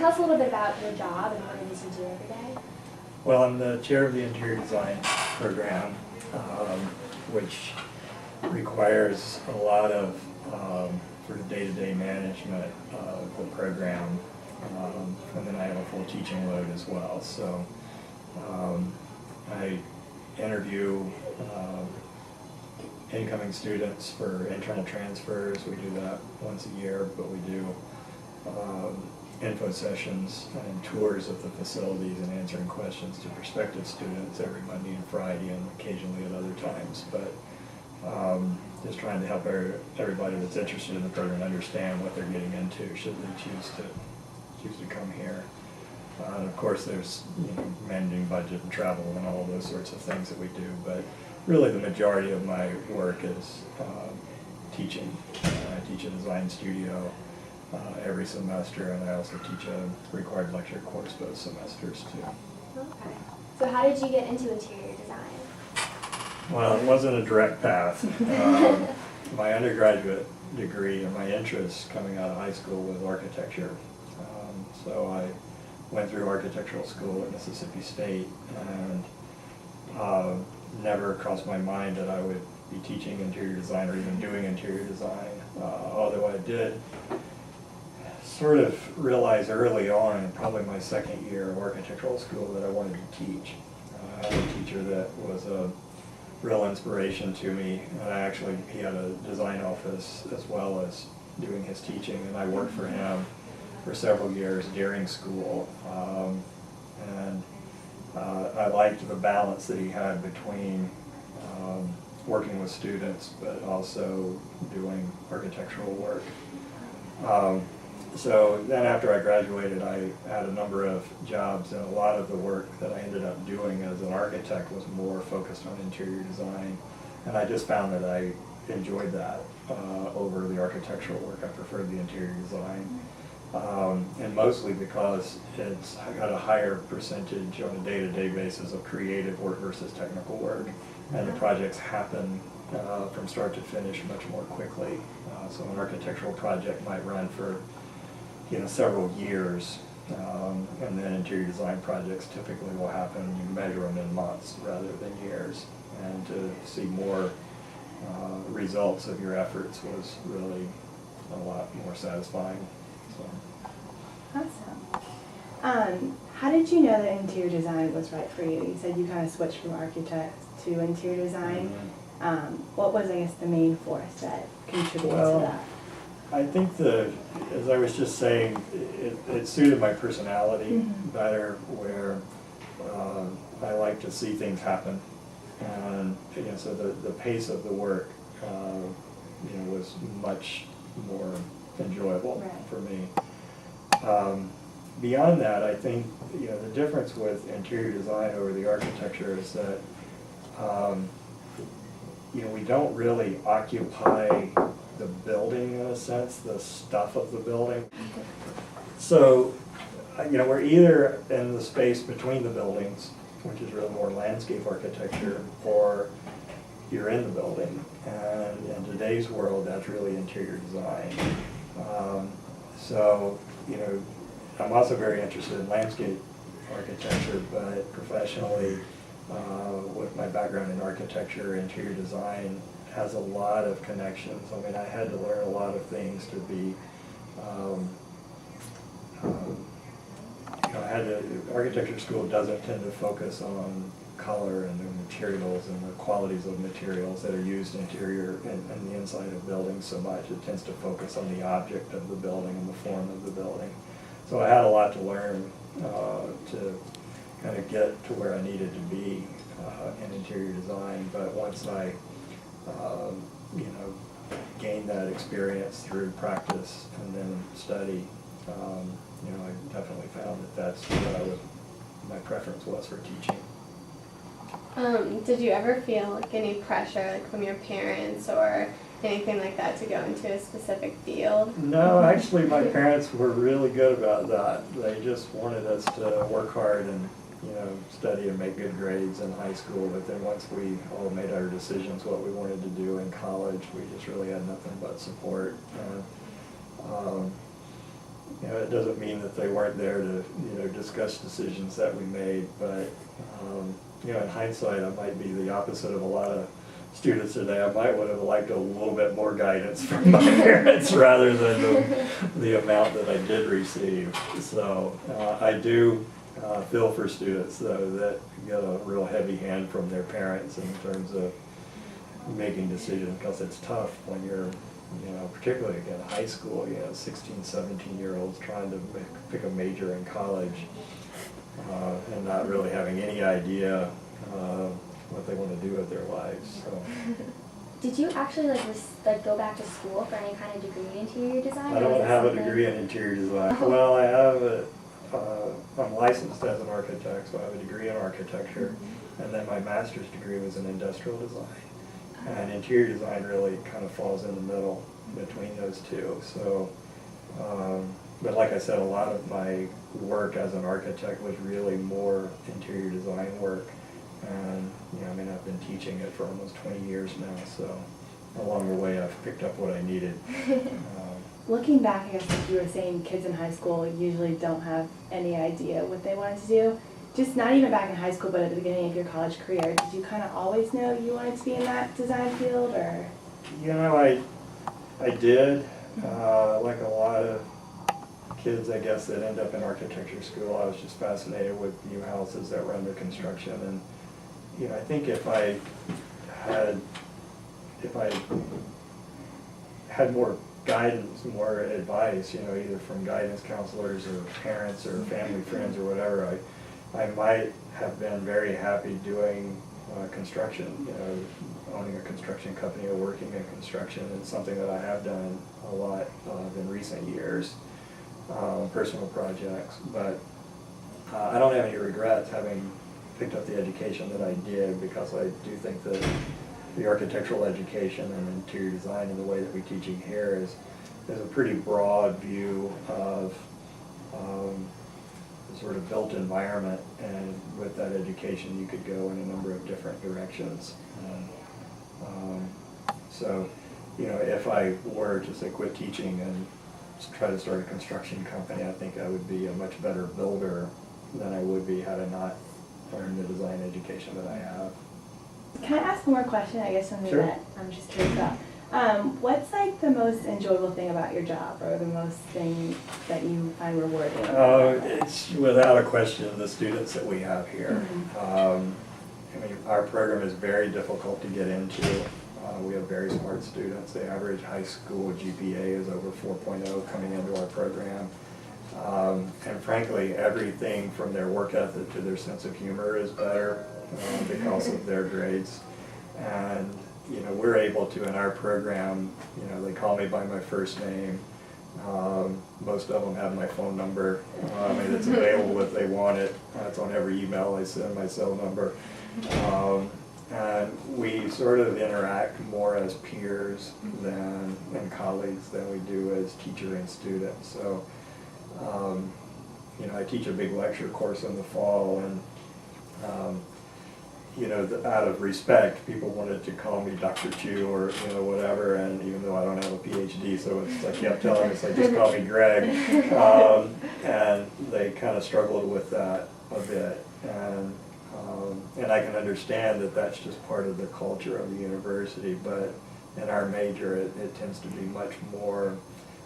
tell us a little bit about your job and what it is you do every day? Well, I'm the chair of the interior design program, which requires a lot of sort of day-to-day management of the program, and then I have a full teaching load as well. So I interview incoming students for internal transfers. We do that once a year, but we do info sessions and tours of the facilities and answering questions to prospective students every Monday and Friday and occasionally at other times. But just trying to help everybody that's interested in the program understand what they're getting into should they choose to come here. And of course there's managing budget and travel and all those sorts of things that we do, but really the majority of my work is teaching. I teach a design studio every semester, and I also teach a required lecture course both semesters too. Okay. So how did you get into interior design? Well, it wasn't a direct path. My undergraduate degree and my interest coming out of high school was architecture. So I went through architectural school at Mississippi State, and never crossed my mind that I would be teaching interior design or even doing interior design, although I did sort of realize early on, probably my second year of architectural school, that I wanted to teach. I had a teacher that was a real inspiration to me, and he had a design office as well as doing his teaching, and I worked for him for several years during school. I liked the balance that he had between working with students but also doing architectural work. So then after I graduated, I had a number of jobs, and a lot of the work that I ended up doing as an architect was more focused on interior design. And I just found that I enjoyed that over the architectural work. I preferred the interior design. And mostly because it's got a higher percentage on a day-to-day basis of creative work versus technical work. And the projects happen from start to finish much more quickly. So an architectural project might run for several years, and then interior design projects typically will happen, you measure them in months rather than years. And to see more results of your efforts was really a lot more satisfying. So. Awesome. How did you know that interior design was right for you? You said you kind of switched from architect to interior design. Mm-hmm. What was, I guess, the main force that contributed to that? I think as I was just saying, it suited my personality better, where I like to see things happen, and so the pace of the work, was much more enjoyable for me. Beyond that, I think the difference with interior design over the architecture is that we don't really occupy the building in a sense, the stuff of the building. So, we're either in the space between the buildings, which is really more landscape architecture, or you're in the building. And in today's world, that's really interior design. So, I'm also very interested in landscape architecture, but professionally, with my background in architecture, interior design has a lot of connections. I mean, I had to learn a lot of things to be, architecture school doesn't tend to focus on color and the materials and the qualities of materials that are used interior and the inside of buildings so much. It tends to focus on the object of the building and the form of the building. So I had a lot to learn to kind of get to where I needed to be in interior design. But once I gained that experience through practice and then study, I definitely found that that's what my preference was for teaching. Did you ever feel like any pressure from your parents or anything like that to go into a specific field? No, actually my parents were really good about that. They just wanted us to work hard and study and make good grades in high school, but then once we all made our decisions what we wanted to do in college, we just really had nothing but support. you know, it doesn't mean that they weren't there to, you know, discuss decisions that we made, but, you know, in hindsight, I might be the opposite of a lot of students today. I might would have liked a little bit more guidance from my parents rather than the amount that I did receive. So I do feel for students, though, that get a real heavy hand from their parents in terms of making decisions, because it's tough when you're, you know, particularly again, high school, you know, 16, 17-year-olds trying to pick a major in college and not really having any idea what they want to do with their lives. So. Did you actually like go back to school for any kind of degree in interior design? I don't have a degree in interior design. Well, I have I'm licensed as an architect, so I have a degree in architecture, and then my master's degree was in industrial design. And interior design really kind of falls in the middle between those two. So, but like I said, a lot of my work as an architect was really more interior design work. And, you know, I mean, I've been teaching it for almost 20 years now, so along the way I've picked up what I needed. Looking back, I guess like you were saying, kids in high school usually don't have any idea what they wanted to do. Just not even back in high school, but at the beginning of your college career, did you kind of always know you wanted to be in that design field, or? You know, I did. Like a lot of kids, I guess, that end up in architecture school, I was just fascinated with new houses that were under construction. And, you know, I think if I had more guidance, more advice, you know, either from guidance counselors or parents or family friends or whatever, I might have been very happy doing construction, you know, owning a construction company or working in construction. It's something that I have done a lot in recent years, personal projects. But I don't have any regrets having picked up the education that I did, because I do think that the architectural education and interior design and the way that we teach it here is a pretty broad view of the sort of built environment, and with that education you could go in a number of different directions. So, you know, if I were to say quit teaching and try to start a construction company, I think I would be a much better builder than I would be had I not learned the design education that I have. Can I ask one more question? I guess something Sure. that I'm just curious about. What's like the most enjoyable thing about your job, or the most thing that you find rewarding? It's without a question the students that we have here. I mean, our program is very difficult to get into. We have very smart students. The average high school GPA is over 4.0 coming into our program. And frankly, everything from their work ethic to their sense of humor is better because of their grades. And, you know, we're able to, in our program, you know, they call me by my first name. Most of them have my phone number. And it's available if they want it. It's on every email I send, my cell number. And we sort of interact more as peers and colleagues than we do as teacher and student. So, you know, I teach a big lecture course in the fall, and you know, out of respect, people wanted to call me Dr. Chu or, you know, whatever, and even though I don't have a PhD, so it's, I kept telling them, it's like, just call me Greg. And they kind of struggled with that a bit. And I can understand that that's just part of the culture of the university, but in our major, it tends to be much more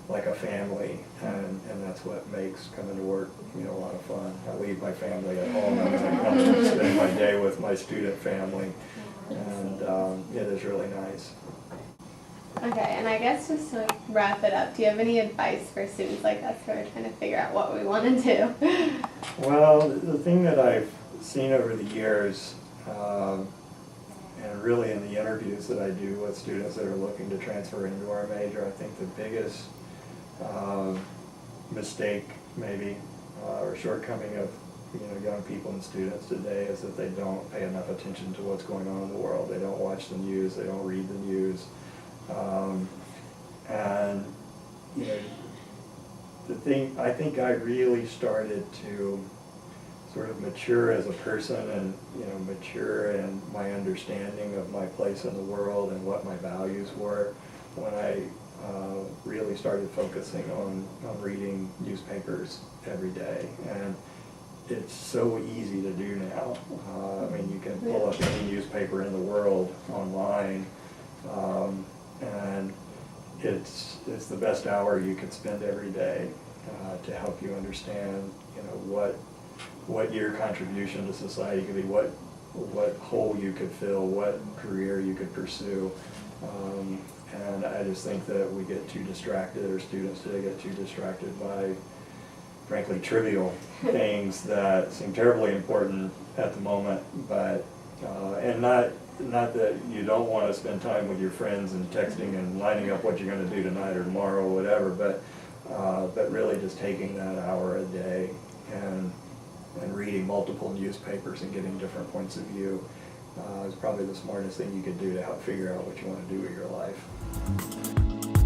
like a family, and that's what makes coming to work, you know, a lot of fun. I leave my family at home, and I come and spend my day with my student family, and it is really nice. Okay, and I guess just to wrap it up, do you have any advice for students like us who are trying to figure out what we want to do? Well, the thing that I've seen over the years, and really in the interviews that I do with students that are looking to transfer into our major, I think the biggest mistake maybe or shortcoming of, you know, young people and students today is that they don't pay enough attention to what's going on in the world. They don't watch the news, they don't read the news. And, you know, the thing, I think I really started to sort of mature as a person and, you know, mature in my understanding of my place in the world and what my values were when I really really started focusing on reading newspapers every day. And it's so easy to do now. I mean, you can pull up any newspaper in the world online, and it's the best hour you could spend every day to help you understand, you know, what your contribution to society could be, what hole you could fill, what career you could pursue. And I just think that we get too distracted, or students today get too distracted by, frankly, trivial things that seem terribly important at the moment, but, and not that you don't want to spend time with your friends and texting and lining up what you're going to do tonight or tomorrow or whatever, but really just taking that hour a day and reading multiple newspapers and getting different points of view is probably the smartest thing you could do to help figure out what you want to do with your life.